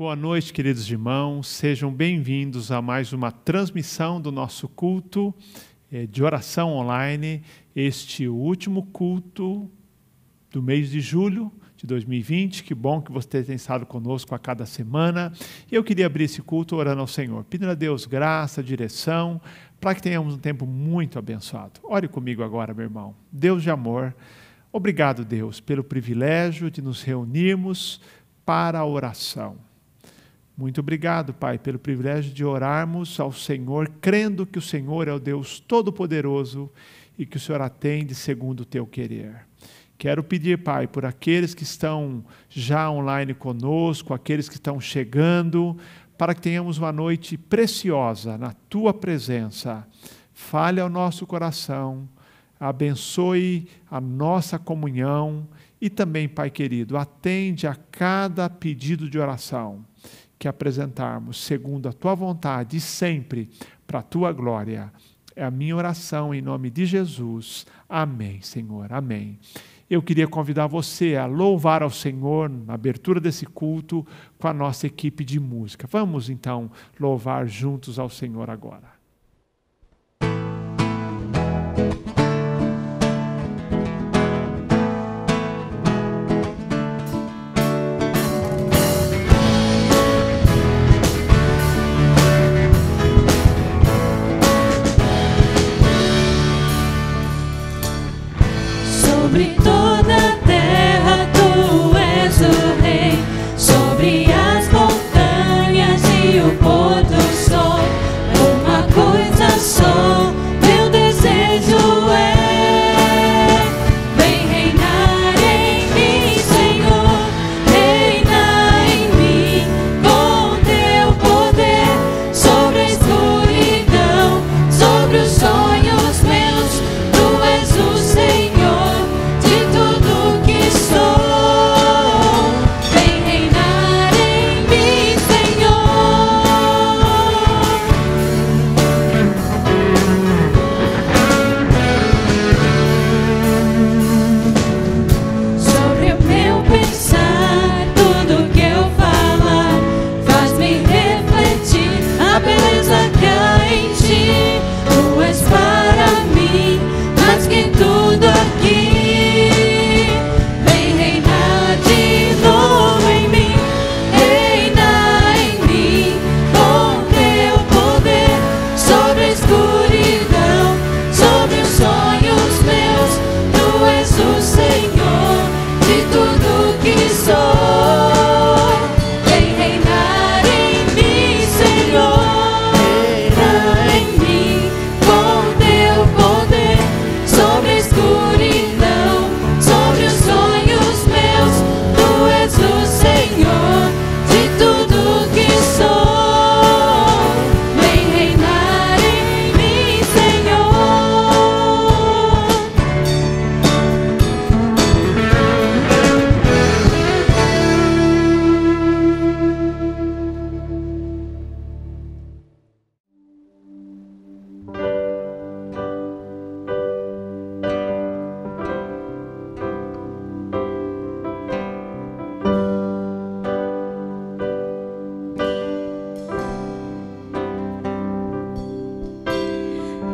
Boa noite, queridos irmãos. Sejam bem-vindos a mais uma transmissão do nosso culto de oração online. Este último culto do mês de julho de 2020. Que bom que você tem estado conosco a cada semana. E eu queria abrir esse culto orando ao Senhor, pedindo a Deus graça, direção, para que tenhamos um tempo muito abençoado. Ore comigo agora, meu irmão. Deus de amor, obrigado, Deus, pelo privilégio de nos reunirmos para a oração. Muito obrigado, Pai, pelo privilégio de orarmos ao Senhor, crendo que o Senhor é o Deus Todo-Poderoso e que o Senhor atende segundo o teu querer. Quero pedir, Pai, por aqueles que estão já online conosco, aqueles que estão chegando, para que tenhamos uma noite preciosa na tua presença. Fale ao nosso coração, abençoe a nossa comunhão e também, Pai querido, atende a cada pedido de oração que apresentarmos segundo a tua vontade e sempre para a tua glória. É a minha oração em nome de Jesus. Amém, Senhor. Amém. Eu queria convidar você a louvar ao Senhor na abertura desse culto com a nossa equipe de música. Vamos então louvar juntos ao Senhor agora. Sobre toda a terra tu és o rei, sobre as montanhas e o pôr do sol. Uma coisa só, meu desejo é: vem reinar em mim, Senhor, reina em mim com teu poder, sobre a escuridão, sobre os sonhos meus. Tu és o Senhor de tudo que sou. Vem reinar em mim, sobre o meu pensar, tudo que eu falar faz-me refletir a beleza que há em ti. Tu és para mim mais que tudo aqui. Vem reinar de novo em mim, reina em mim com teu poder, sobre a escuridão, sobre os sonhos meus. Tu és o Senhor de tudo que sou. Vem reinar em mim, Senhor, reina em mim com teu poder, sobre a escuridão, sobre os sonhos meus. Tu és o Senhor de tudo que sou. Vem reinar em mim, Senhor.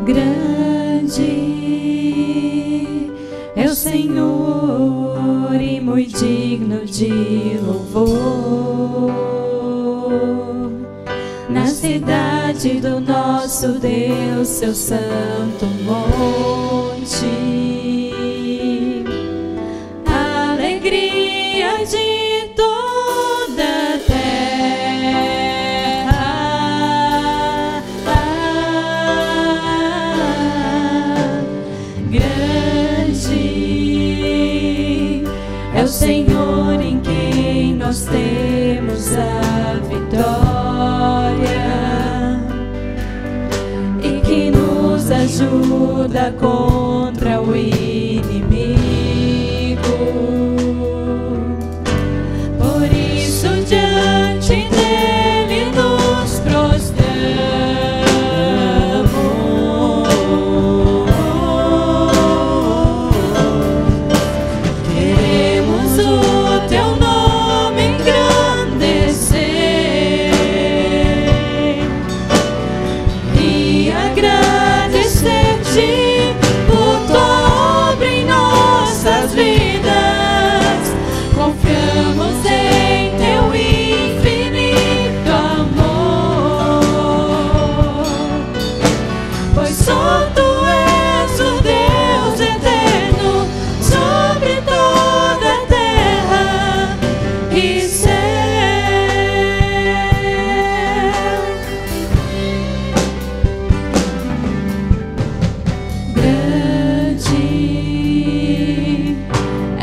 Grande é o Senhor e muito digno de louvor, na cidade do nosso Deus, seu santo monte. Alegria de toda a terra. Grande é o Senhor em quem nós temos a vitória e que nos ajuda contra o inimigo. Por isso diante dele nos prostramos. Queremos o teu nome engrandecer.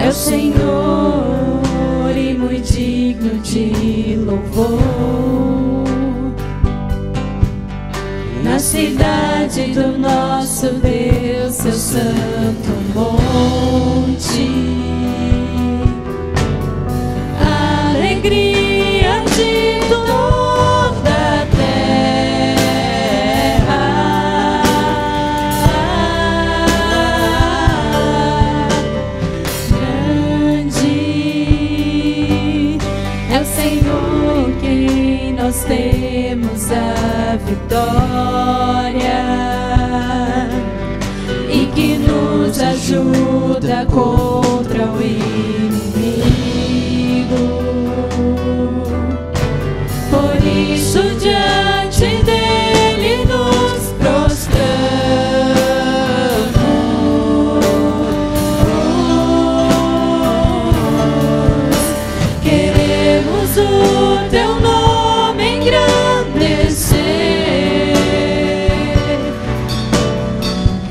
é o Senhor e muito digno de louvor. Na cidade do nosso Deus, seu santo monte, alegria de toda a terra. Grande é o Senhor, quem nós temos a vitória e que nos ajuda contra o inimigo. Por isso diante dele nos prostramos. Queremos o teu nome engrandecer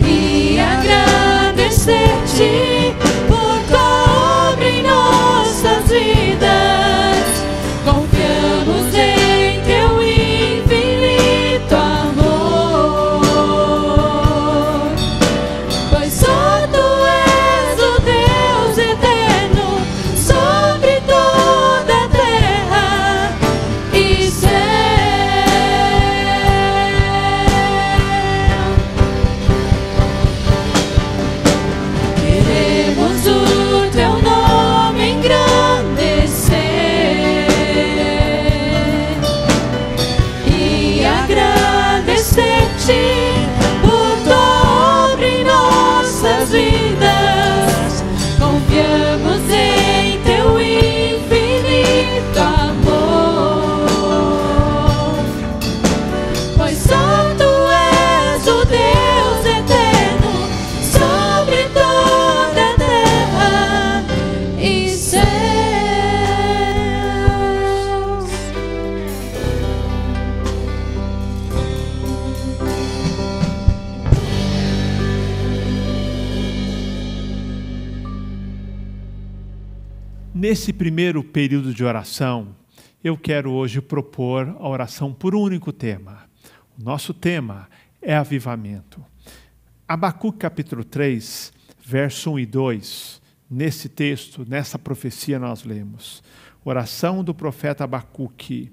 e agradecer-te por tua obra em nossas vidas. Confiamos em teu infinito amor, pois só tu és o Deus eterno sobre toda a terra e céu. Queremos o teu nome engrandecer e agradecer-te por tua obra em nossas vidas. Confiamos em teu infinito amor, pois só tu és o Deus eterno sobre toda a terra e céus. Nesse primeiro período de oração, eu quero hoje propor a oração por um único tema. O nosso tema é avivamento. Abacuque capítulo 3, verso 1 e 2, nesse texto, nessa profecia nós lemos. Oração do profeta Abacuque.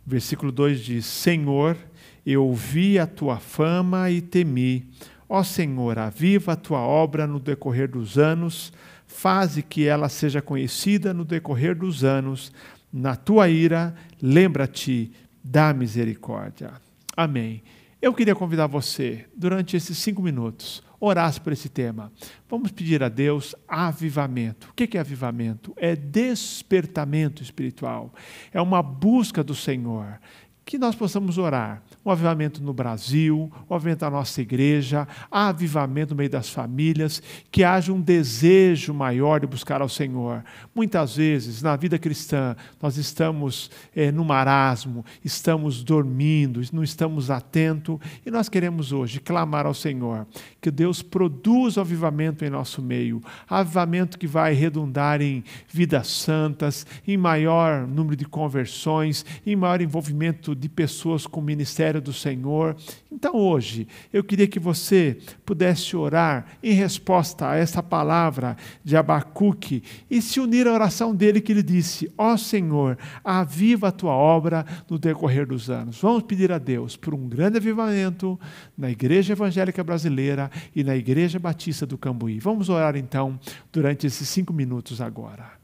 Versículo 2 diz: Senhor, eu ouvi a tua fama e temi. Ó Senhor, aviva a tua obra no decorrer dos anos, faze que ela seja conhecida no decorrer dos anos. Na tua ira, lembra-te da misericórdia. Amém. Eu queria convidar você, durante esses 5 minutos, orasse por esse tema. Vamos pedir a Deus avivamento. O que é avivamento? É despertamento espiritual. É uma busca do Senhor. Que nós possamos orar. Um avivamento no Brasil, um avivamento na nossa igreja, avivamento no meio das famílias, que haja um desejo maior de buscar ao Senhor. Muitas vezes, na vida cristã, nós estamos no marasmo, estamos dormindo, não estamos atentos, e nós queremos hoje clamar ao Senhor, que Deus produza o avivamento em nosso meio, avivamento que vai redundar em vidas santas, em maior número de conversões, em maior envolvimento de pessoas com o ministério do Senhor. Então hoje, eu queria que você pudesse orar em resposta a essa palavra de Abacuque e se unir à oração dele que ele disse: ó Senhor, aviva a tua obra no decorrer dos anos. Vamos pedir a Deus por um grande avivamento na Igreja Evangélica Brasileira e na Igreja Batista do Cambuí. Vamos orar então durante esses 5 minutos agora.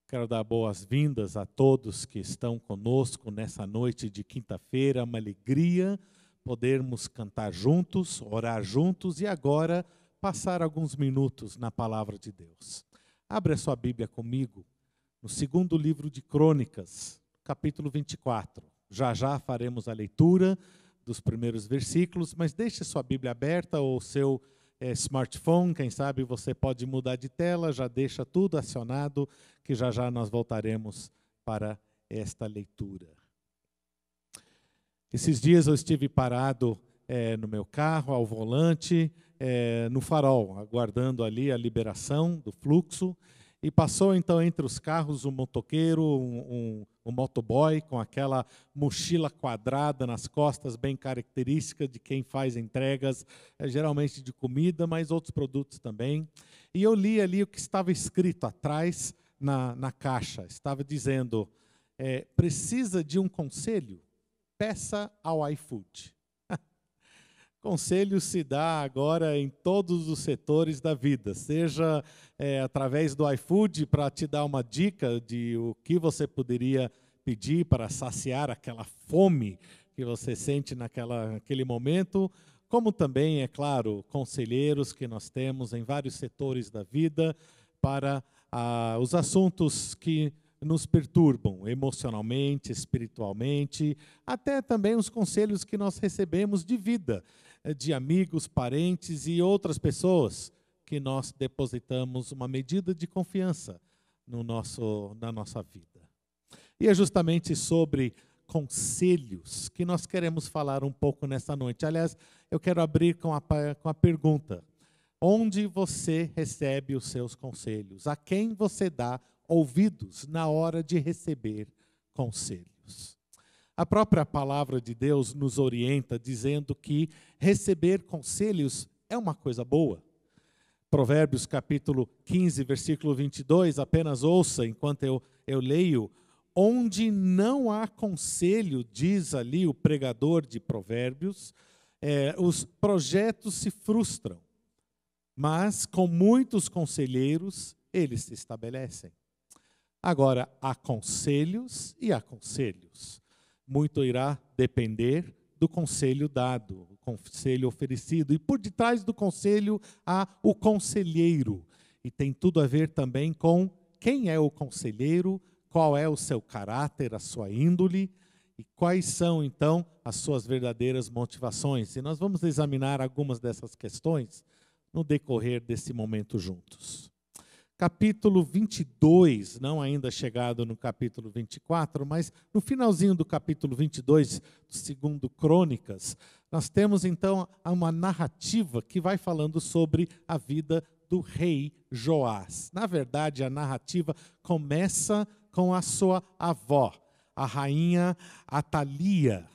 Quero dar boas-vindas a todos que estão conosco nessa noite de quinta-feira. É uma alegria podermos cantar juntos, orar juntos e agora passar alguns minutos na palavra de Deus. Abre a sua Bíblia comigo no segundo livro de Crônicas, capítulo 24. Já já faremos a leitura dos primeiros versículos, mas deixe sua Bíblia aberta ou seu smartphone, quem sabe você pode mudar de tela, já deixa tudo acionado, que já já nós voltaremos para esta leitura. Esses dias eu estive parado no meu carro, ao volante, no farol, aguardando ali a liberação do fluxo, e passou então entre os carros um motoqueiro, um motoboy com aquela mochila quadrada nas costas, bem característica de quem faz entregas, geralmente de comida, mas outros produtos também. E eu li ali o que estava escrito atrás na caixa. Estava dizendo, precisa de um conselho? Peça ao iFood. Conselho se dá agora em todos os setores da vida, seja através do iFood para te dar uma dica de o que você poderia pedir para saciar aquela fome que você sente naquele momento, como também, é claro, conselheiros que nós temos em vários setores da vida para os assuntos que nos perturbam emocionalmente, espiritualmente, até também os conselhos que nós recebemos de vida, de amigos, parentes e outras pessoas que nós depositamos uma medida de confiança na nossa vida. E é justamente sobre conselhos que nós queremos falar um pouco nessa noite. Aliás, eu quero abrir com a pergunta: onde você recebe os seus conselhos? A quem você dá ouvidos na hora de receber conselhos? A própria palavra de Deus nos orienta dizendo que receber conselhos é uma coisa boa. Provérbios capítulo 15, versículo 22, apenas ouça enquanto eu leio. Onde não há conselho, diz ali o pregador de Provérbios, os projetos se frustram, mas com muitos conselheiros eles se estabelecem. Agora, há conselhos e há conselhos. Muito irá depender do conselho dado, o conselho oferecido. E por detrás do conselho há o conselheiro. E tem tudo a ver também com quem é o conselheiro, qual é o seu caráter, a sua índole e quais são, então, as suas verdadeiras motivações. E nós vamos examinar algumas dessas questões no decorrer desse momento juntos. Capítulo 22, não ainda chegado no capítulo 24, mas no finalzinho do capítulo 22, segundo Crônicas, nós temos então uma narrativa que vai falando sobre a vida do rei Joás. Na verdade, a narrativa começa com a sua avó, a rainha Atalia.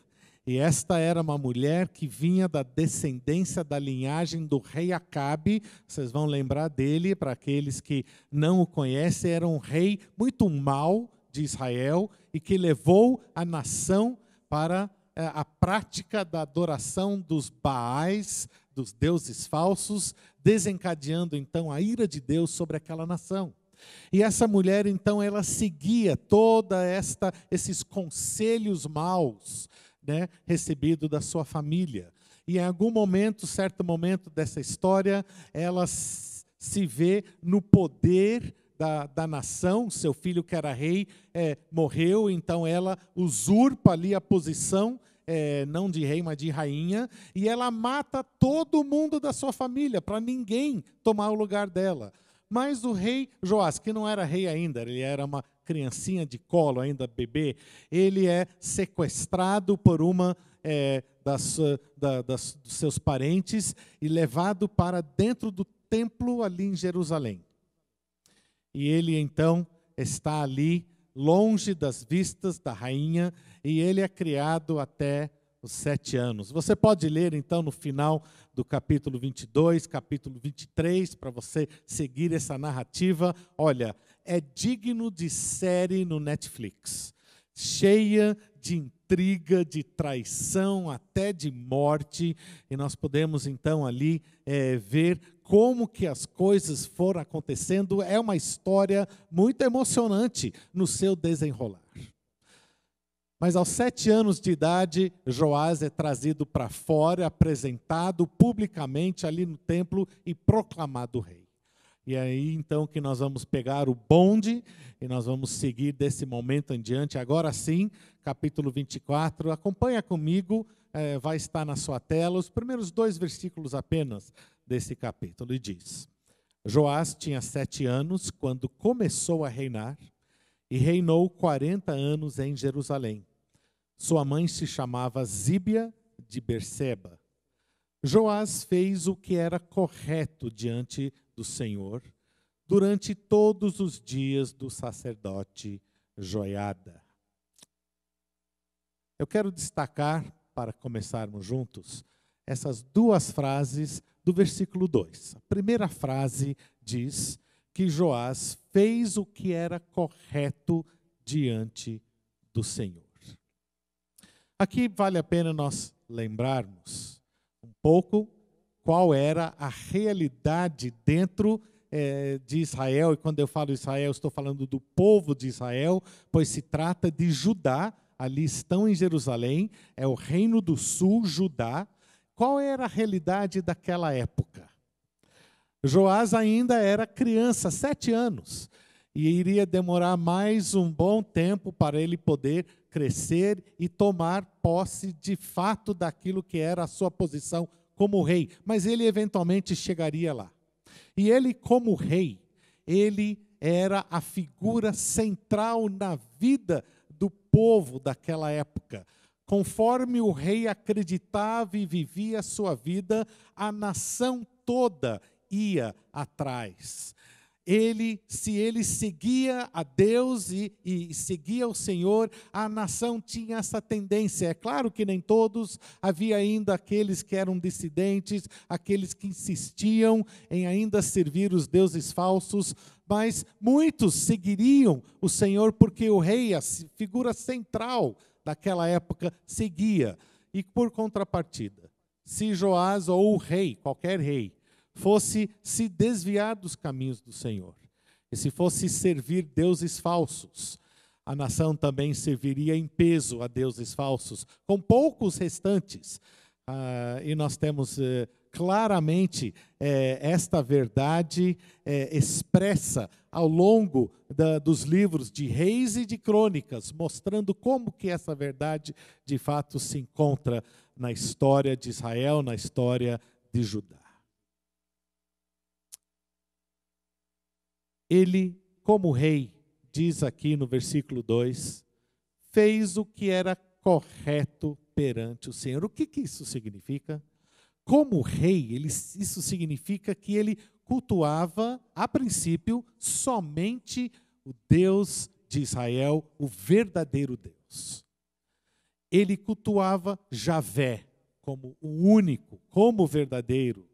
E esta era uma mulher que vinha da descendência da linhagem do rei Acabe. Vocês vão lembrar dele, para aqueles que não o conhecem, era um rei muito mau de Israel e que levou a nação para a prática da adoração dos Baais, dos deuses falsos, desencadeando então a ira de Deus sobre aquela nação. E essa mulher então ela seguia esses conselhos maus, recebido da sua família. E em algum momento, certo momento dessa história, ela se vê no poder da nação. Seu filho, que era rei, morreu, então ela usurpa ali a posição, não de rei, mas de rainha, e ela mata todo mundo da sua família, para ninguém tomar o lugar dela. Mas o rei Joás, que não era rei ainda, ele era uma criancinha de colo, ainda bebê, ele é sequestrado por uma dos seus parentes e levado para dentro do templo ali em Jerusalém. E ele então está ali, longe das vistas da rainha, e ele é criado até os 7 anos. Você pode ler então no final do capítulo 22, capítulo 23, para você seguir essa narrativa. Olha, é digno de série no Netflix, cheia de intriga, de traição, até de morte, e nós podemos então ali ver como que as coisas foram acontecendo. É uma história muito emocionante no seu desenrolar. Mas aos 7 anos de idade, Joás é trazido para fora, apresentado publicamente ali no templo e proclamado rei. E aí então que nós vamos pegar o bonde e nós vamos seguir desse momento em diante. Agora sim, capítulo 24, acompanha comigo, vai estar na sua tela, os primeiros 2 versículos apenas desse capítulo. E diz: Joás tinha 7 anos quando começou a reinar e reinou 40 anos em Jerusalém. Sua mãe se chamava Zíbia de Berseba. Joás fez o que era correto diante do Senhor durante todos os dias do sacerdote Joiada. Eu quero destacar, para começarmos juntos, essas 2 frases do versículo 2. A primeira frase diz que Joás fez o que era correto diante do Senhor. Aqui vale a pena nós lembrarmos um pouco qual era a realidade dentro de Israel. E quando eu falo Israel, estou falando do povo de Israel, pois se trata de Judá. Ali estão em Jerusalém, é o reino do sul, Judá. Qual era a realidade daquela época? Joás ainda era criança, 7 anos, e iria demorar mais um bom tempo para ele poder crescer e tomar posse de fato daquilo que era a sua posição como rei. Mas ele eventualmente chegaria lá. E ele, como rei, ele era a figura central na vida do povo daquela época. Conforme o rei acreditava e vivia a sua vida, a nação toda ia atrás. Se ele seguia a Deus e seguia o Senhor, a nação tinha essa tendência. É claro que nem todos, havia ainda aqueles que eram dissidentes, aqueles que insistiam em ainda servir os deuses falsos, mas muitos seguiriam o Senhor porque o rei, a figura central daquela época, seguia. E por contrapartida, se Joás ou o rei, qualquer rei, fosse se desviar dos caminhos do Senhor, e se fosse servir deuses falsos, a nação também serviria em peso a deuses falsos, com poucos restantes. E nós temos claramente esta verdade expressa ao longo dos livros de Reis e de Crônicas, mostrando como que essa verdade de fato se encontra na história de Israel, na história de Judá. Ele, como rei, diz aqui no versículo 2, fez o que era correto perante o Senhor. O que isso significa? Como rei, isso significa que ele cultuava, a princípio, somente o Deus de Israel, o verdadeiro Deus. Ele cultuava Javé como o único, como o verdadeiro.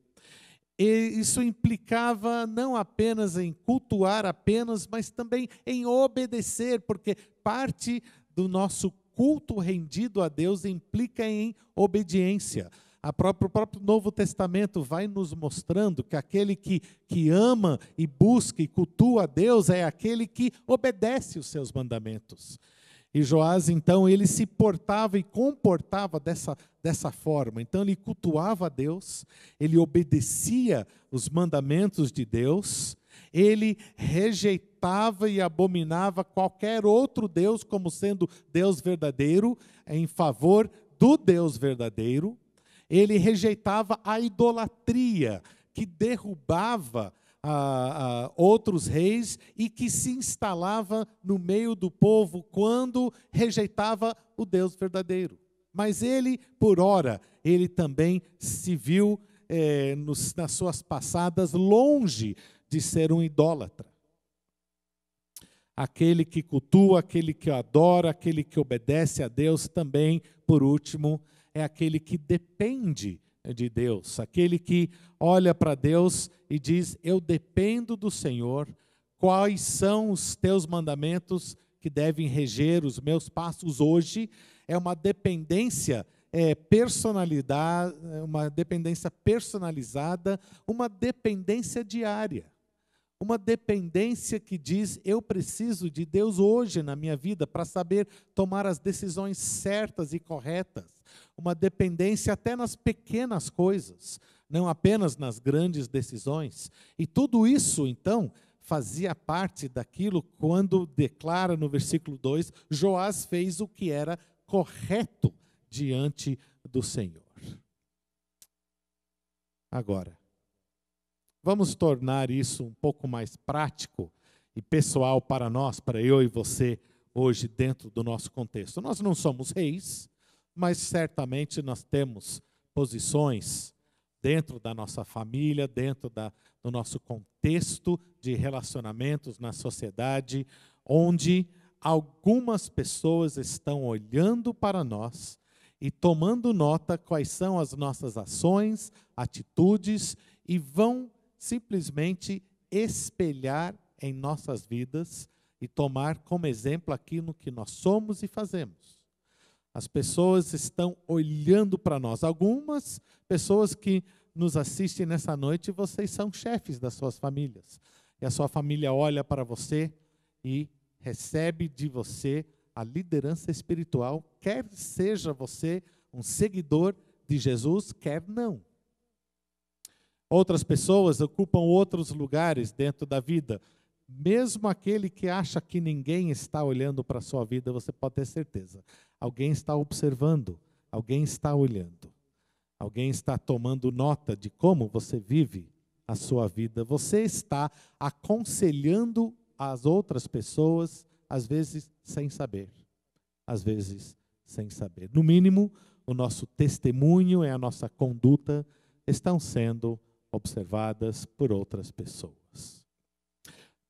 E isso implicava não apenas em cultuar apenas, mas também em obedecer, porque parte do nosso culto rendido a Deus implica em obediência. O próprio Novo Testamento vai nos mostrando que aquele que ama e busca e cultua a Deus é aquele que obedece os seus mandamentos. E Joás, então, ele se portava e comportava dessa forma. Então, ele cultuava a Deus, ele obedecia os mandamentos de Deus, ele rejeitava e abominava qualquer outro Deus como sendo Deus verdadeiro, em favor do Deus verdadeiro. Ele rejeitava a idolatria, que derrubava outros reis e que se instalava no meio do povo quando rejeitava o Deus verdadeiro. Mas ele, por ora, ele também se viu nas suas passadas longe de ser um idólatra. Aquele que cultua, aquele que adora, aquele que obedece a Deus também, por último, é aquele que depende de Deus, aquele que olha para Deus e diz: eu dependo do Senhor, quais são os teus mandamentos que devem reger os meus passos hoje? é uma dependência uma dependência personalizada, uma dependência diária. Uma dependência que diz, eu preciso de Deus hoje na minha vida para saber tomar as decisões certas e corretas. Uma dependência até nas pequenas coisas, não apenas nas grandes decisões. E tudo isso, então, fazia parte daquilo quando declara no versículo 2, Joás fez o que era correto diante do Senhor. Agora, vamos tornar isso um pouco mais prático e pessoal para nós, para eu e você, hoje, dentro do nosso contexto. Nós não somos reis, mas certamente nós temos posições dentro da nossa família, dentro do nosso contexto de relacionamentos na sociedade, onde algumas pessoas estão olhando para nós e tomando nota quais são as nossas ações, atitudes, e vão simplesmente espelhar em nossas vidas e tomar como exemplo aquilo que nós somos e fazemos. As pessoas estão olhando para nós. Algumas pessoas que nos assistem nessa noite, vocês são chefes das suas famílias. E a sua família olha para você e recebe de você a liderança espiritual, quer seja você um seguidor de Jesus, quer não. Outras pessoas ocupam outros lugares dentro da vida. Mesmo aquele que acha que ninguém está olhando para a sua vida, você pode ter certeza. Alguém está observando, alguém está olhando. Alguém está tomando nota de como você vive a sua vida. Você está aconselhando as outras pessoas, às vezes sem saber. Às vezes sem saber. No mínimo, o nosso testemunho e a nossa conduta estão sendo observadas por outras pessoas.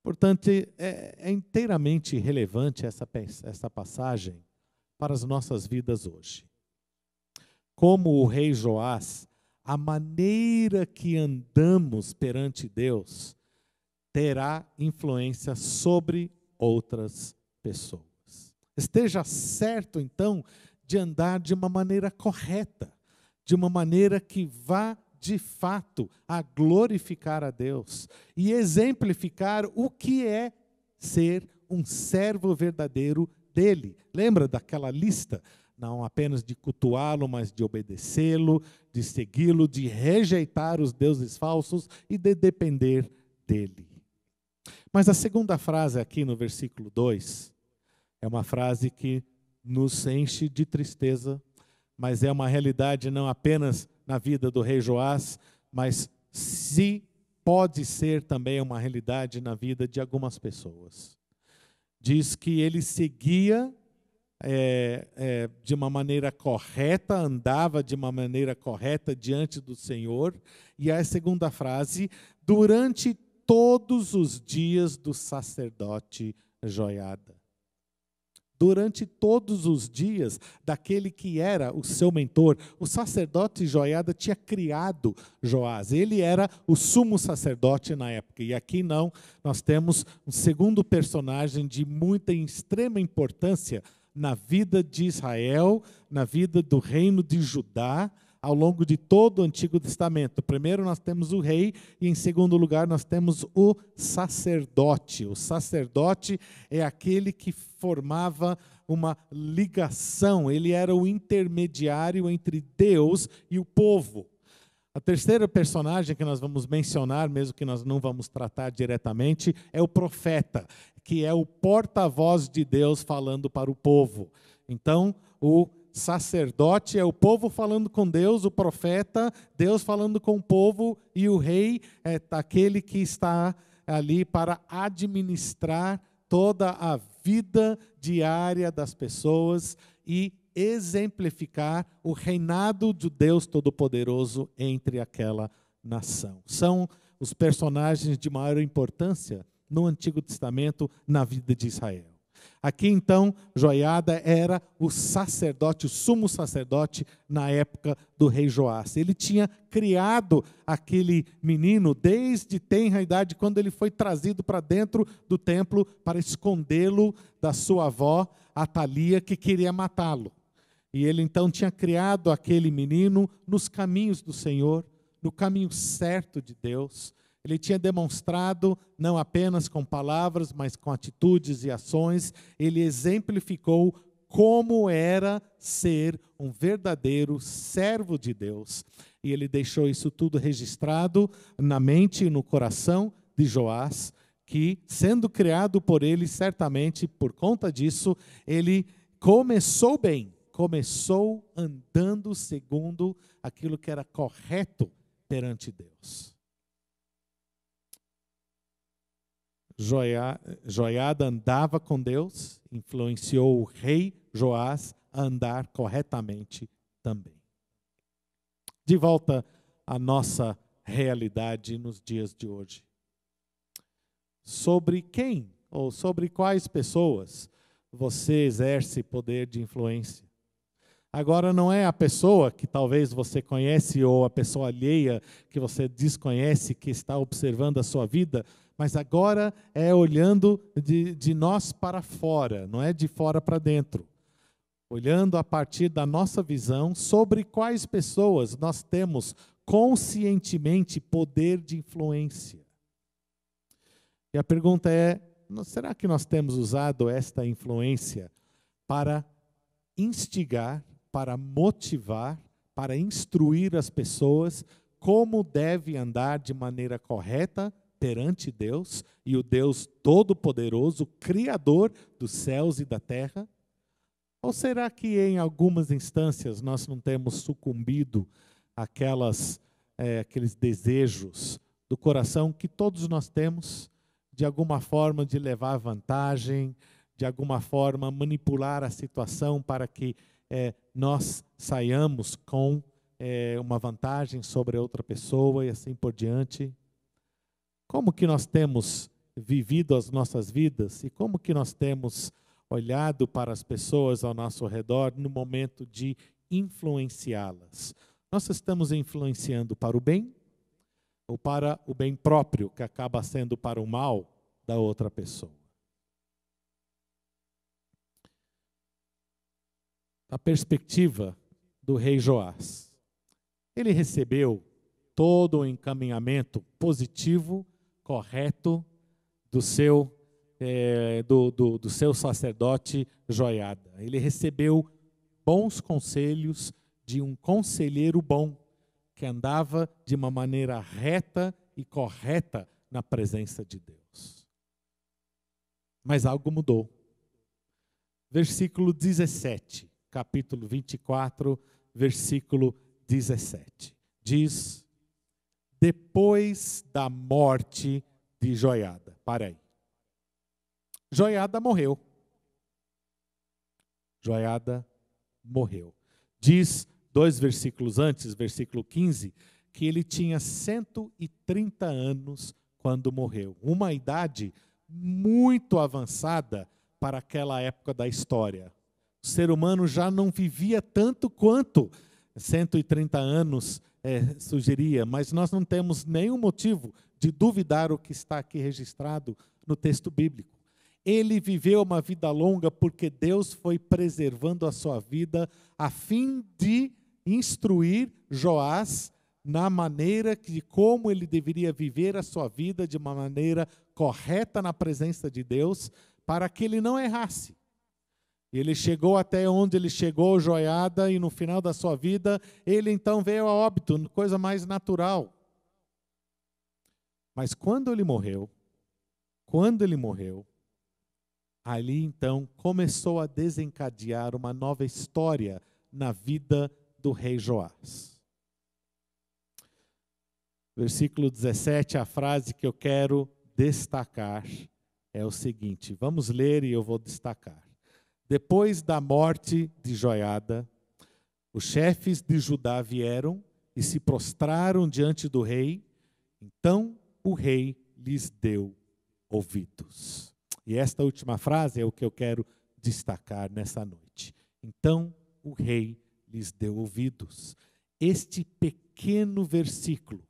Portanto, é inteiramente relevante essa passagem para as nossas vidas hoje. Como o rei Joás, a maneira que andamos perante Deus terá influência sobre outras pessoas. Esteja certo, então, de andar de uma maneira correta, de uma maneira que vá, de fato, a glorificar a Deus e exemplificar o que é ser um servo verdadeiro dele. Lembra daquela lista? Não apenas de cultuá-lo, mas de obedecê-lo, de segui-lo, de rejeitar os deuses falsos e de depender dele. Mas a segunda frase aqui no versículo 2 é uma frase que nos enche de tristeza, mas é uma realidade não apenas na vida do rei Joás, mas se pode ser também uma realidade na vida de algumas pessoas. Diz que ele seguia de uma maneira correta, andava de uma maneira correta diante do Senhor. E a segunda frase, durante todos os dias do sacerdote Joiada. Durante todos os dias daquele que era o seu mentor. O sacerdote Joiada tinha criado Joás. Ele era o sumo sacerdote na época. E aqui não, nós temos um segundo personagem de muita e extrema importância na vida de Israel, na vida do reino de Judá, ao longo de todo o Antigo Testamento. Primeiro nós temos o rei e em segundo lugar nós temos o sacerdote. O sacerdote é aquele que formava uma ligação, ele era o intermediário entre Deus e o povo. A terceira personagem que nós vamos mencionar, mesmo que nós não vamos tratar diretamente, é o profeta, que é o porta-voz de Deus falando para o povo. Então, o sacerdote é o povo falando com Deus, o profeta, Deus falando com o povo, e o rei é aquele que está ali para administrar toda a vida diária das pessoas e exemplificar o reinado de Deus Todo-Poderoso entre aquela nação. São os personagens de maior importância no Antigo Testamento na vida de Israel. Aqui então, Joiada era o sacerdote, o sumo sacerdote na época do rei Joás. Ele tinha criado aquele menino desde tenra idade, quando ele foi trazido para dentro do templo para escondê-lo da sua avó, Atalia, que queria matá-lo. E ele então tinha criado aquele menino nos caminhos do Senhor, no caminho certo de Deus. Ele tinha demonstrado, não apenas com palavras, mas com atitudes e ações, ele exemplificou como era ser um verdadeiro servo de Deus. E ele deixou isso tudo registrado na mente e no coração de Joás, que, sendo criado por ele, certamente, por conta disso, ele começou bem, começou andando segundo aquilo que era correto perante Deus. Joiada andava com Deus, influenciou o rei Joás a andar corretamente também. De volta à nossa realidade nos dias de hoje. Sobre quem ou sobre quais pessoas você exerce poder de influência? Agora não é a pessoa que talvez você conhece ou a pessoa alheia que você desconhece que está observando a sua vida, mas agora é olhando de nós para fora, não é de fora para dentro. Olhando a partir da nossa visão sobre quais pessoas nós temos conscientemente poder de influência. E a pergunta é, será que nós temos usado esta influência para instigar, para motivar, para instruir as pessoas como deve andar de maneira correta perante Deus e o Deus Todo-Poderoso, Criador dos céus e da terra? Ou será que em algumas instâncias nós não temos sucumbido àqueles desejos do coração que todos nós temos, de alguma forma de levar vantagem, de alguma forma manipular a situação para que nós saiamos com uma vantagem sobre outra pessoa e assim por diante? Como que nós temos vivido as nossas vidas e como que nós temos olhado para as pessoas ao nosso redor no momento de influenciá-las? Nós estamos influenciando para o bem ou para o bem próprio, que acaba sendo para o mal da outra pessoa? A perspectiva do rei Joás. Ele recebeu todo o encaminhamento positivo, correto do seu sacerdote Joiada. Ele recebeu bons conselhos de um conselheiro bom, que andava de uma maneira reta e correta na presença de Deus. Mas algo mudou. Versículo 17, capítulo 24, versículo 17. Diz: depois da morte de Joiada. Para aí. Joiada morreu. Joiada morreu. Diz 2 versículos antes, versículo 15, que ele tinha 130 anos quando morreu. Uma idade muito avançada para aquela época da história. O ser humano já não vivia tanto quanto 130 anos sugeria, mas nós não temos nenhum motivo de duvidar o que está aqui registrado no texto bíblico. Ele viveu uma vida longa porque Deus foi preservando a sua vida a fim de instruir Joás na maneira de como ele deveria viver a sua vida de uma maneira correta na presença de Deus, para que ele não errasse. Ele chegou até onde ele chegou, Joiada, e no final da sua vida, ele então veio a óbito, coisa mais natural. Mas quando ele morreu, ali então começou a desencadear uma nova história na vida do rei Joás. Versículo 17, a frase que eu quero destacar é o seguinte, vamos ler e eu vou destacar. Depois da morte de Joiada, os chefes de Judá vieram e se prostraram diante do rei, então o rei lhes deu ouvidos. E esta última frase é o que eu quero destacar nessa noite. Então o rei lhes deu ouvidos. Este pequeno versículo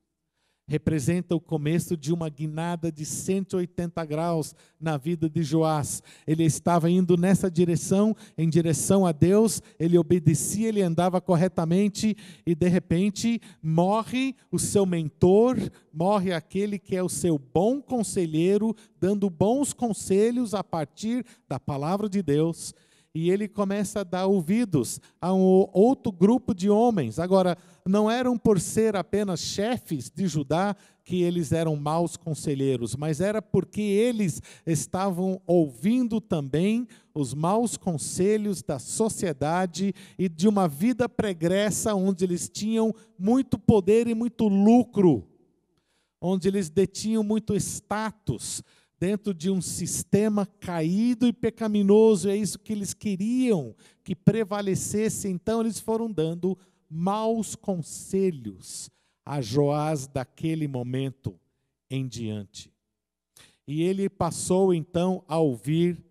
representa o começo de uma guinada de 180 graus na vida de Joás. Ele estava indo nessa direção, em direção a Deus, ele obedecia, ele andava corretamente, e de repente morre o seu mentor, morre aquele que é o seu bom conselheiro, dando bons conselhos a partir da palavra de Deus. E ele começa a dar ouvidos a um outro grupo de homens. Agora, não eram por ser apenas chefes de Judá que eles eram maus conselheiros, mas era porque eles estavam ouvindo também os maus conselhos da sociedade e de uma vida pregressa onde eles tinham muito poder e muito lucro, onde eles detinham muito status dentro de um sistema caído e pecaminoso. É isso que eles queriam que prevalecesse. Então eles foram dando maus conselhos a Joás daquele momento em diante. E ele passou então a ouvir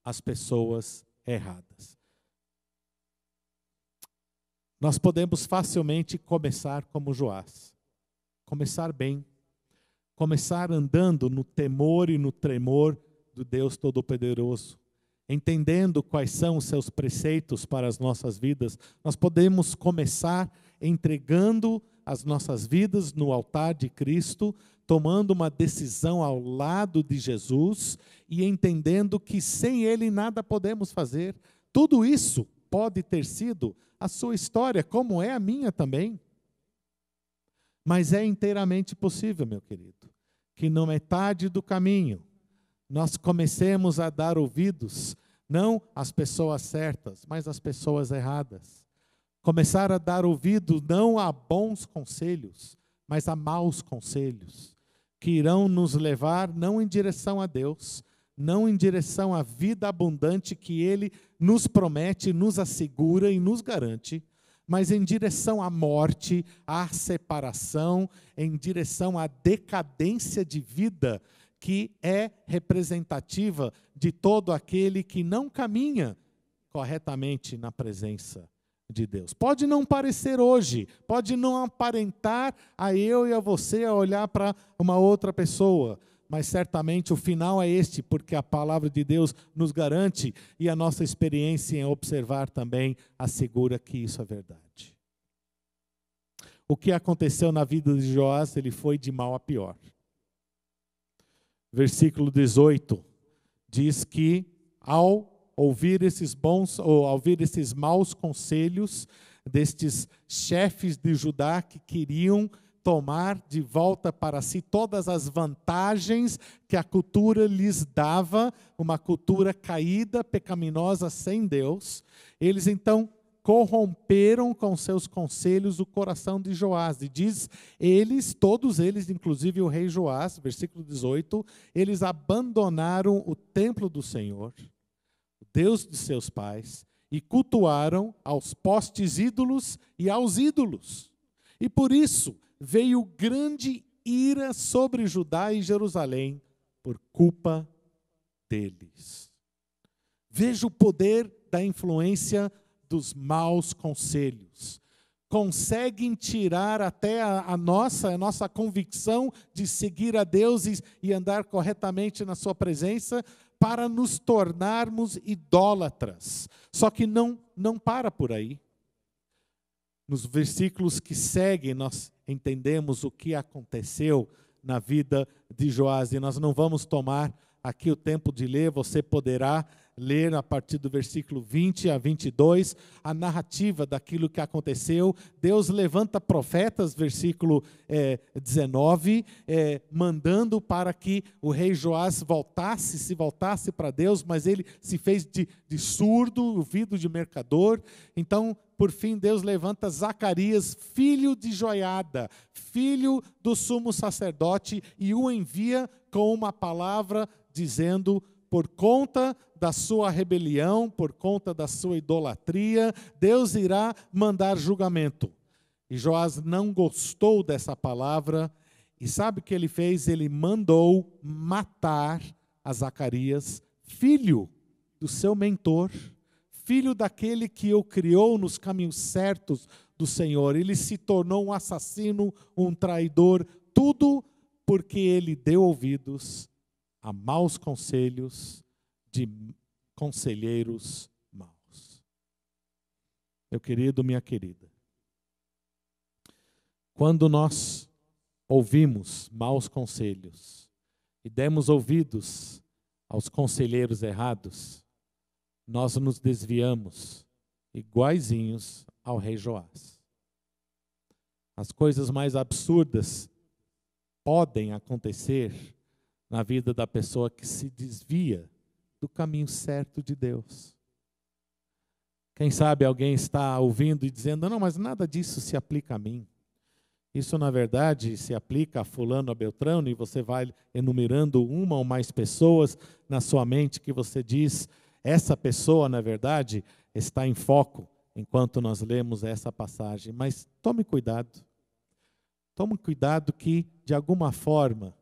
as pessoas erradas. Nós podemos facilmente começar como Joás. Começar bem. Começar andando no temor e no tremor do Deus Todo-Poderoso, entendendo quais são os seus preceitos para as nossas vidas. Nós podemos começar entregando as nossas vidas no altar de Cristo, tomando uma decisão ao lado de Jesus e entendendo que sem Ele nada podemos fazer. Tudo isso pode ter sido a sua história, como é a minha também. Mas é inteiramente possível, meu querido, que na metade do caminho nós comecemos a dar ouvidos, não às pessoas certas, mas às pessoas erradas. Começar a dar ouvido não a bons conselhos, mas a maus conselhos, que irão nos levar não em direção a Deus, não em direção à vida abundante que Ele nos promete, nos assegura e nos garante, mas em direção à morte, à separação, em direção à decadência de vida que é representativa de todo aquele que não caminha corretamente na presença de Deus. Pode não parecer hoje, pode não aparentar a eu e a você a olhar para uma outra pessoa, mas certamente o final é este, porque a palavra de Deus nos garante e a nossa experiência em observar também assegura que isso é verdade. O que aconteceu na vida de Joás, ele foi de mal a pior. Versículo 18 diz que ao ouvir esses maus conselhos destes chefes de Judá que queriam tomar de volta para si todas as vantagens que a cultura lhes dava, uma cultura caída, pecaminosa, sem Deus, eles então corromperam com seus conselhos o coração de Joás. E diz, todos eles, inclusive o rei Joás, versículo 18, eles abandonaram o templo do Senhor, o Deus de seus pais, e cultuaram aos postes ídolos e aos ídolos. E por isso veio grande ira sobre Judá e Jerusalém por culpa deles. Veja o poder da influência dos maus conselhos. Conseguem tirar até a nossa convicção de seguir a Deus e andar corretamente na sua presença para nos tornarmos idólatras. Só que não para por aí. Nos versículos que seguem, nós entendemos o que aconteceu na vida de Joás. E nós não vamos tomar aqui o tempo de ler, você poderá ler a partir do versículo 20 a 22, a narrativa daquilo que aconteceu. Deus levanta profetas, versículo 19, mandando para que o rei Joás se voltasse para Deus, mas ele se fez de surdo, ouvido de mercador. Então, por fim, Deus levanta Zacarias, filho de Joiada, filho do sumo sacerdote, e o envia com uma palavra dizendo: por conta da sua rebelião, por conta da sua idolatria, Deus irá mandar julgamento. E Joás não gostou dessa palavra, e sabe o que ele fez? Ele mandou matar a Zacarias, filho do seu mentor, filho daquele que o criou nos caminhos certos do Senhor. Ele se tornou um assassino, um traidor tudo porque ele deu ouvidos a maus conselhos de conselheiros maus. Meu querido, minha querida, quando nós ouvimos maus conselhos e demos ouvidos aos conselheiros errados, nós nos desviamos iguaizinhos ao rei Joás. As coisas mais absurdas podem acontecer na vida da pessoa que se desvia do caminho certo de Deus. Quem sabe alguém está ouvindo e dizendo, não, mas nada disso se aplica a mim. Isso, na verdade, se aplica a fulano, a Beltrano, e você vai enumerando uma ou mais pessoas na sua mente que você diz, essa pessoa, na verdade, está em foco enquanto nós lemos essa passagem. Mas tome cuidado. Tome cuidado que, de alguma forma,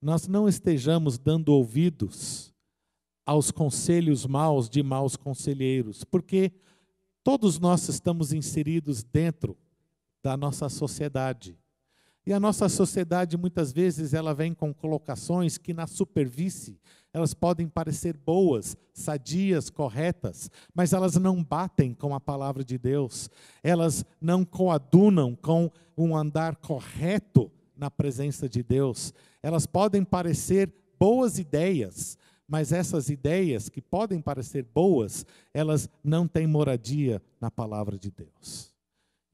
nós não estejamos dando ouvidos aos conselhos maus de maus conselheiros, porque todos nós estamos inseridos dentro da nossa sociedade. E a nossa sociedade, muitas vezes, ela vem com colocações que, na superfície, elas podem parecer boas, sadias, corretas, mas elas não batem com a palavra de Deus. Elas não coadunam com um andar correto na presença de Deus. Elas podem parecer boas ideias, mas essas ideias que podem parecer boas, elas não têm moradia na palavra de Deus.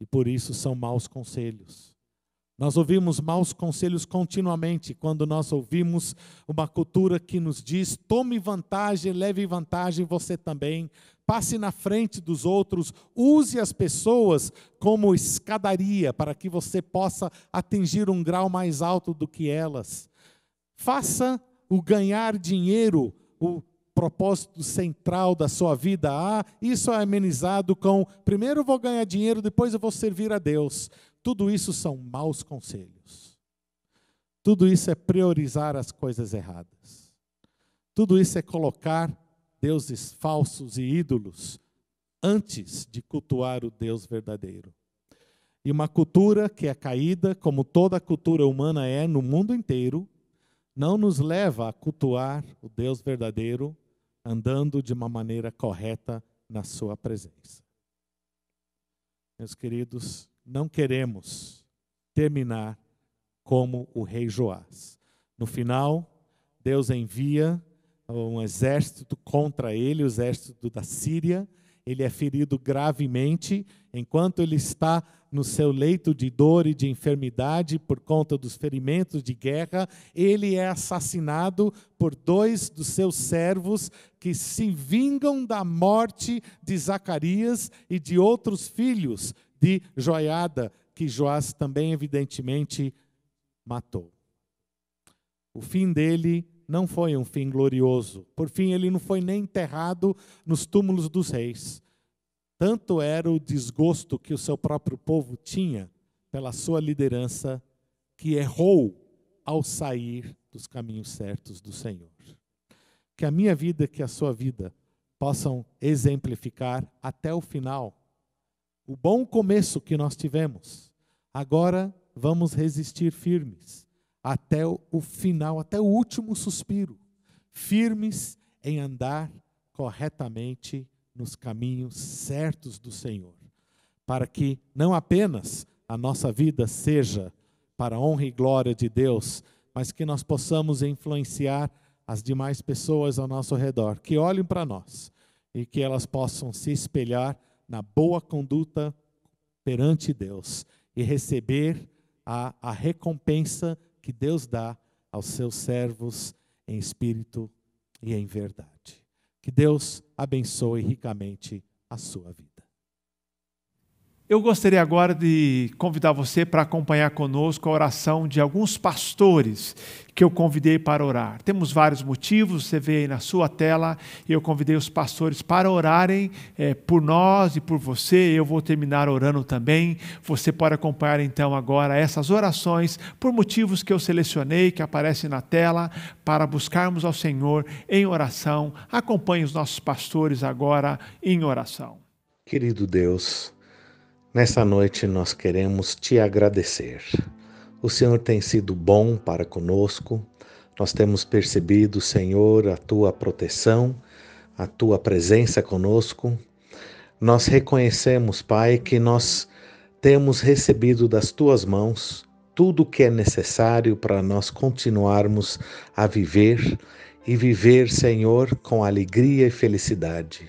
E por isso são maus conselhos. Nós ouvimos maus conselhos continuamente quando nós ouvimos uma cultura que nos diz, tome vantagem, leve vantagem você também, passe na frente dos outros, use as pessoas como escadaria para que você possa atingir um grau mais alto do que elas. Faça o ganhar dinheiro o propósito central da sua vida. Isso é amenizado com, primeiro eu vou ganhar dinheiro, depois eu vou servir a Deus. Tudo isso são maus conselhos. Tudo isso é priorizar as coisas erradas. Tudo isso é colocar deuses falsos e ídolos antes de cultuar o Deus verdadeiro. E uma cultura que é caída, como toda a cultura humana é no mundo inteiro, não nos leva a cultuar o Deus verdadeiro andando de uma maneira correta na sua presença. Meus queridos, não queremos terminar como o rei Joás. No final, Deus envia um exército contra ele, o exército da Síria. Ele é ferido gravemente, enquanto ele está no seu leito de dor e de enfermidade por conta dos ferimentos de guerra, ele é assassinado por 2 dos seus servos que se vingam da morte de Zacarias e de outros filhos de Joiada, que Joás também evidentemente matou. O fim dele não foi um fim glorioso. Por fim, ele não foi nem enterrado nos túmulos dos reis. Tanto era o desgosto que o seu próprio povo tinha pela sua liderança, que errou ao sair dos caminhos certos do Senhor. Que a minha vida, que a sua vida, possam exemplificar até o final o bom começo que nós tivemos. Agora vamos resistir firmes até o final, até o último suspiro, firmes em andar corretamente nos caminhos certos do Senhor, para que não apenas a nossa vida seja para a honra e glória de Deus, mas que nós possamos influenciar as demais pessoas ao nosso redor, que olhem para nós e que elas possam se espelhar na boa conduta perante Deus e receber a recompensa que Deus dá aos seus servos em espírito e em verdade. Que Deus abençoe ricamente a sua vida. Eu gostaria agora de convidar você para acompanhar conosco a oração de alguns pastores que eu convidei para orar. Temos vários motivos, você vê aí na sua tela, e eu convidei os pastores para orarem por nós e por você. Eu vou terminar orando também. Você pode acompanhar então agora essas orações por motivos que eu selecionei, que aparecem na tela, para buscarmos ao Senhor em oração. Acompanhe os nossos pastores agora em oração. Querido Deus, nessa noite nós queremos te agradecer. O Senhor tem sido bom para conosco. Nós temos percebido, Senhor, a Tua proteção, a Tua presença conosco. Nós reconhecemos, Pai, que nós temos recebido das Tuas mãos tudo o que é necessário para nós continuarmos a viver e viver, Senhor, com alegria e felicidade.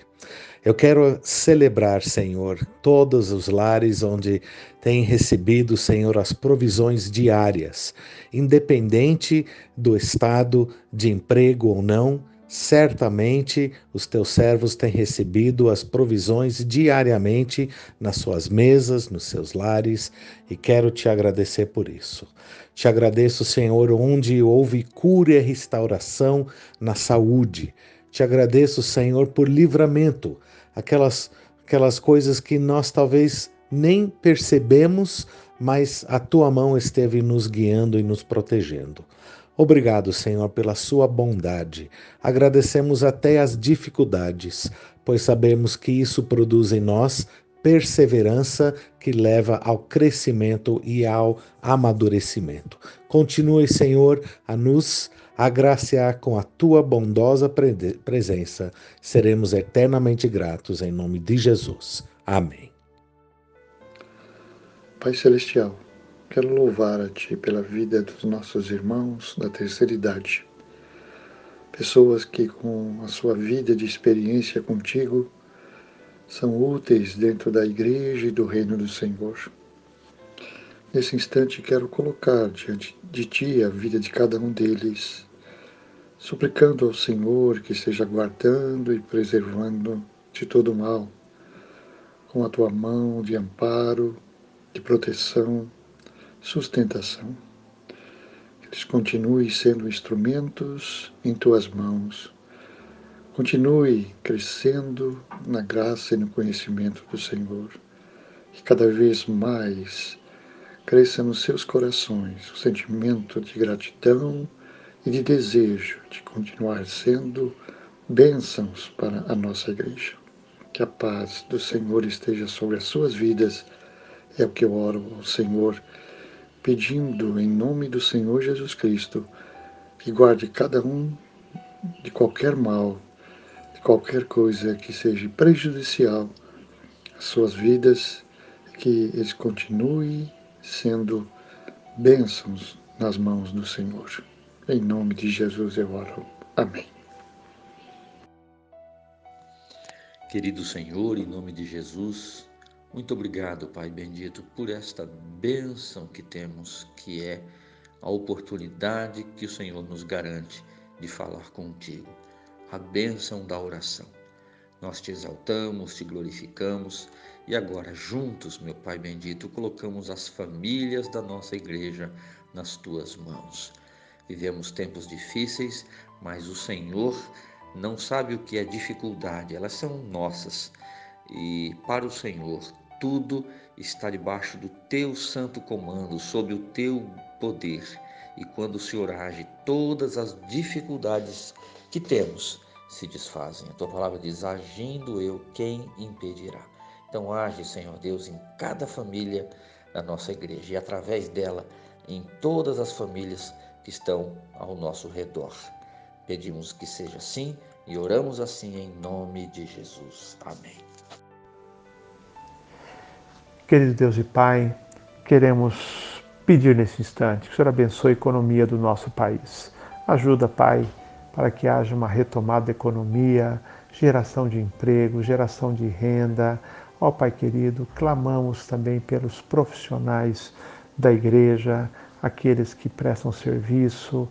Eu quero celebrar, Senhor, todos os lares onde têm recebido, Senhor, as provisões diárias, independente do estado de emprego ou não. Certamente os teus servos têm recebido as provisões diariamente nas suas mesas, nos seus lares, e quero te agradecer por isso. Te agradeço, Senhor, onde houve cura e restauração na saúde. Te agradeço, Senhor, por livramento, aquelas coisas que nós talvez nem percebemos, mas a tua mão esteve nos guiando e nos protegendo. Obrigado, Senhor, pela sua bondade. Agradecemos até as dificuldades, pois sabemos que isso produz em nós perseverança que leva ao crescimento e ao amadurecimento. Continue, Senhor, a nos agraciar com a tua bondosa presença. Seremos eternamente gratos em nome de Jesus. Amém. Pai Celestial, quero louvar a Ti pela vida dos nossos irmãos da terceira idade. Pessoas que, com a sua vida de experiência contigo, são úteis dentro da igreja e do reino do Senhor. Nesse instante, quero colocar diante de Ti a vida de cada um deles, suplicando ao Senhor que esteja guardando e preservando de todo mal, com a Tua mão de amparo, de proteção, sustentação. Que eles continuem sendo instrumentos em Tuas mãos. Continue crescendo na graça e no conhecimento do Senhor. Que cada vez mais cresça nos seus corações o sentimento de gratidão e de desejo de continuar sendo bênçãos para a nossa igreja. Que a paz do Senhor esteja sobre as suas vidas. É o que eu oro ao Senhor, pedindo em nome do Senhor Jesus Cristo, que guarde cada um de qualquer mal, de qualquer coisa que seja prejudicial às suas vidas, que eles continuem sendo bênçãos nas mãos do Senhor. Em nome de Jesus eu oro. Amém. Querido Senhor, em nome de Jesus, muito obrigado, Pai bendito, por esta bênção que temos, que é a oportunidade que o Senhor nos garante de falar contigo, a bênção da oração. Nós te exaltamos, te glorificamos e agora juntos, meu Pai bendito, colocamos as famílias da nossa igreja nas tuas mãos. Vivemos tempos difíceis, mas o Senhor não sabe o que é dificuldade, elas são nossas. E para o Senhor, tudo está debaixo do teu santo comando, sob o teu poder. E quando o Senhor age, todas as dificuldades que temos se desfazem. A tua palavra diz, agindo eu, quem impedirá? Então age, Senhor Deus, em cada família da nossa igreja e através dela, em todas as famílias que estão ao nosso redor. Pedimos que seja assim e oramos assim em nome de Jesus. Amém. Querido Deus e Pai, queremos pedir nesse instante que o Senhor abençoe a economia do nosso país. Ajuda, Pai, para que haja uma retomada da economia, geração de emprego, geração de renda. Ó Pai querido, clamamos também pelos profissionais da igreja, aqueles que prestam serviço,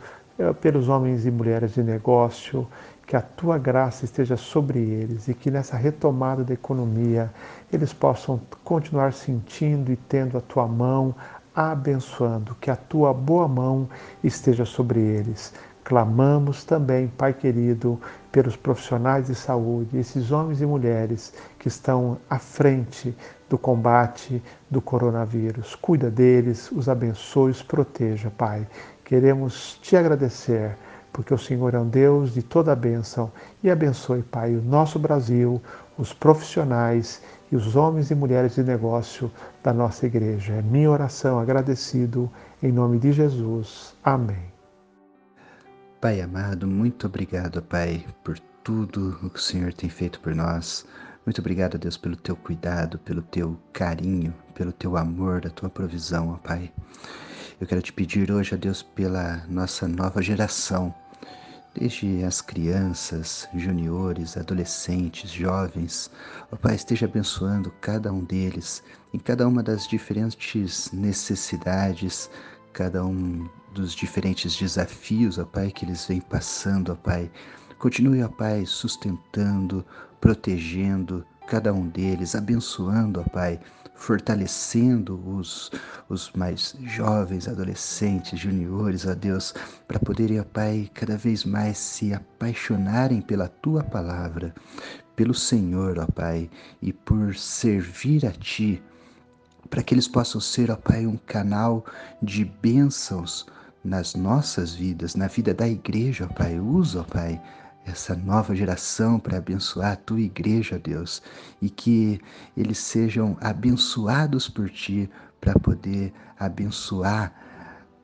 pelos homens e mulheres de negócio, que a Tua graça esteja sobre eles e que nessa retomada da economia eles possam continuar sentindo e tendo a Tua mão abençoando, que a Tua boa mão esteja sobre eles. Clamamos também, Pai querido, pelos profissionais de saúde, esses homens e mulheres que estão à frente do combate do coronavírus. Cuida deles, os abençoe, os proteja, Pai. Queremos Te agradecer, porque o Senhor é um Deus de toda a bênção e abençoe, Pai, o nosso Brasil, os profissionais e os homens e mulheres de negócio da nossa igreja. É minha oração, agradecido, em nome de Jesus. Amém. Pai amado, muito obrigado, Pai, por tudo o que o Senhor tem feito por nós. Muito obrigado, Deus, pelo teu cuidado, pelo teu carinho, pelo teu amor, a tua provisão, ó Pai. Eu quero te pedir hoje, ó Deus, pela nossa nova geração, desde as crianças, juniores, adolescentes, jovens. Ó Pai, esteja abençoando cada um deles, em cada uma das diferentes necessidades, cada um dos diferentes desafios, ó Pai, que eles vêm passando, ó Pai. Continue, ó Pai, sustentando, protegendo cada um deles, abençoando, ó Pai, fortalecendo os mais jovens, adolescentes, juniores, ó Deus, para poderem, ó Pai, cada vez mais se apaixonarem pela Tua Palavra, pelo Senhor, ó Pai, e por servir a Ti, para que eles possam ser, ó Pai, um canal de bênçãos nas nossas vidas, na vida da igreja, ó Pai. Usa, ó Pai, essa nova geração para abençoar a Tua igreja, Deus, e que eles sejam abençoados por Ti para poder abençoar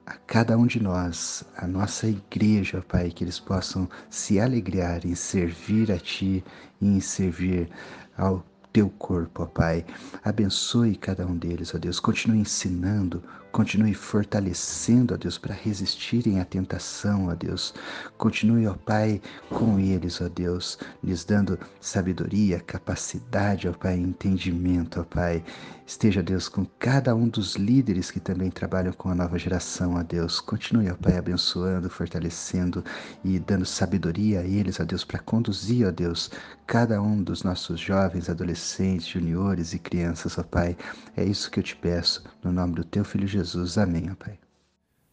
a cada um de nós, a nossa igreja, ó Pai, que eles possam se alegrar em servir a Ti e em servir ao Teu corpo, ó Pai. Abençoe cada um deles, ó Deus. Continue ensinando, continue fortalecendo, ó Deus, para resistirem à tentação, ó Deus. Continue, ó Pai, com eles, ó Deus, lhes dando sabedoria, capacidade, ó Pai, entendimento, ó Pai. Esteja, Deus, com cada um dos líderes que também trabalham com a nova geração, ó Deus. Continue, ó Pai, abençoando, fortalecendo e dando sabedoria a eles, ó Deus, para conduzir, ó Deus, cada um dos nossos jovens, adolescentes, juniores e crianças, ó Pai. É isso que eu te peço, no nome do Teu Filho Jesus. Amém, ó Pai.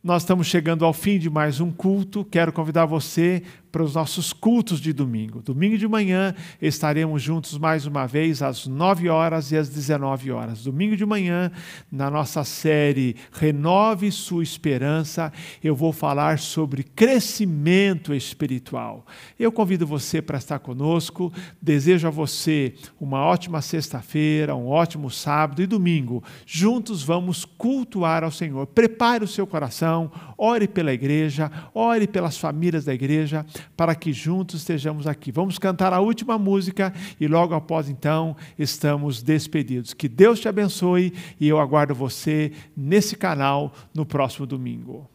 Nós estamos chegando ao fim de mais um culto. Quero convidar você para os nossos cultos de domingo. Domingo de manhã estaremos juntos mais uma vez às 9 horas e às 19 horas. Domingo de manhã, na nossa série Renove Sua Esperança, eu vou falar sobre crescimento espiritual. Eu convido você para estar conosco. Desejo a você uma ótima sexta-feira, um ótimo sábado e domingo. Juntos vamos cultuar ao Senhor. Prepare o seu coração, ore pela igreja, ore pelas famílias da igreja, para que juntos estejamos aqui. Vamos cantar a última música e logo após então estamos despedidos. Que Deus te abençoe e eu aguardo você nesse canal no próximo domingo.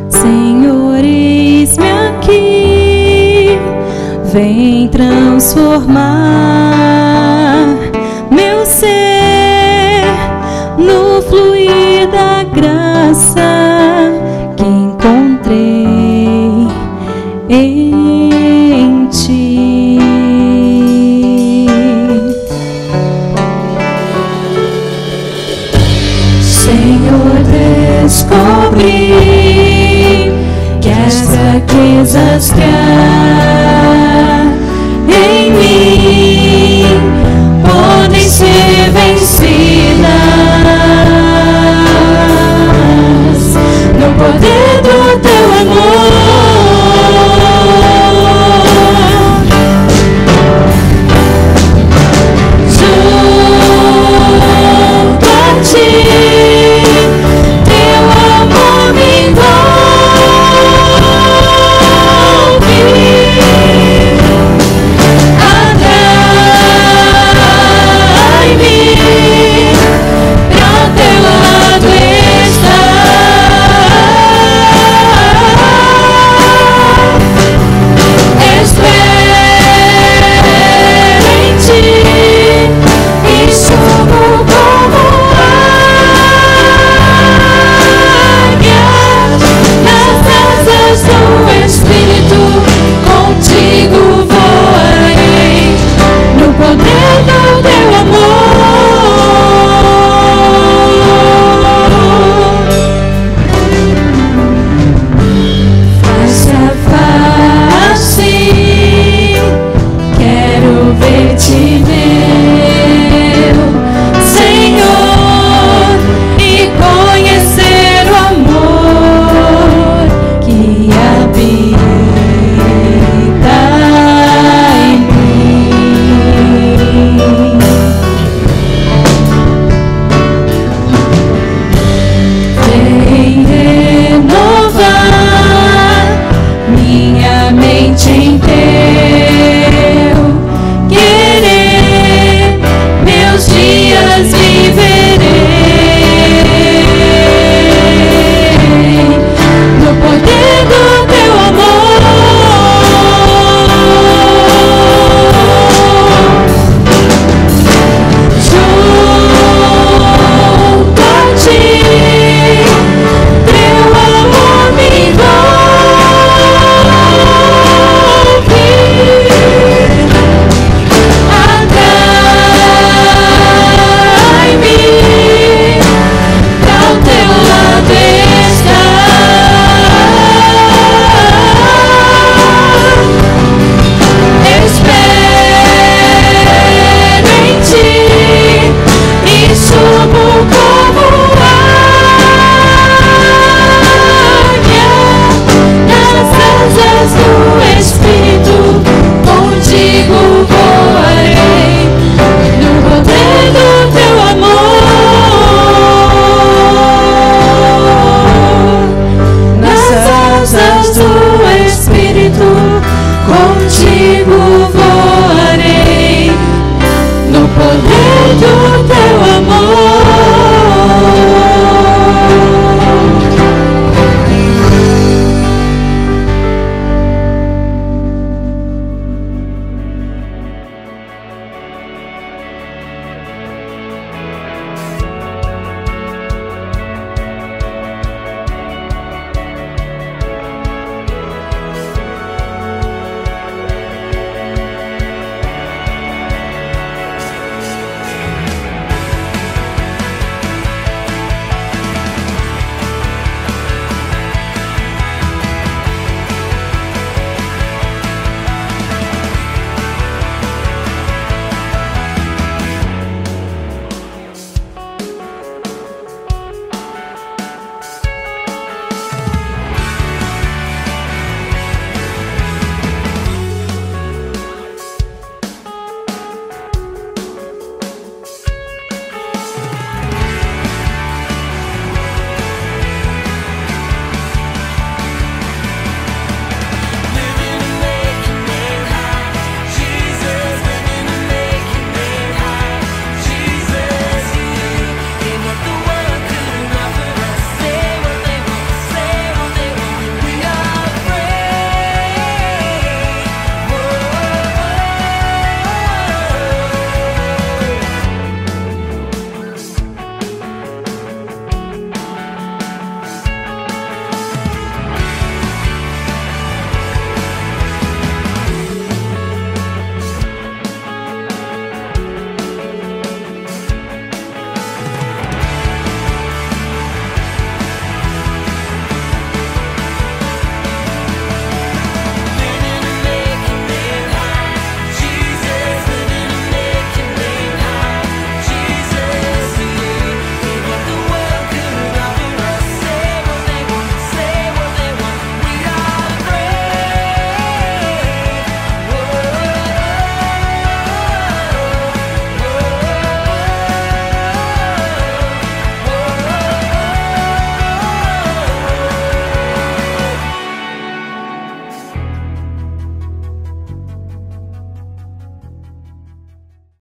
Senhor, eis-me aqui. Vem transformar meu ser no fluir da graça que encontrei em Ti. Senhor, descobri que as fraquezas que há em mim podem ser vencidas no poder do Teu amor. Junto a Ti, Teu amor me envolve. Atrai-me, pra Teu lado espero em Ti e subo como águia nas asas do Espírito. Contigo voarei no poder do Teu amor. Face a face, quero ver-te.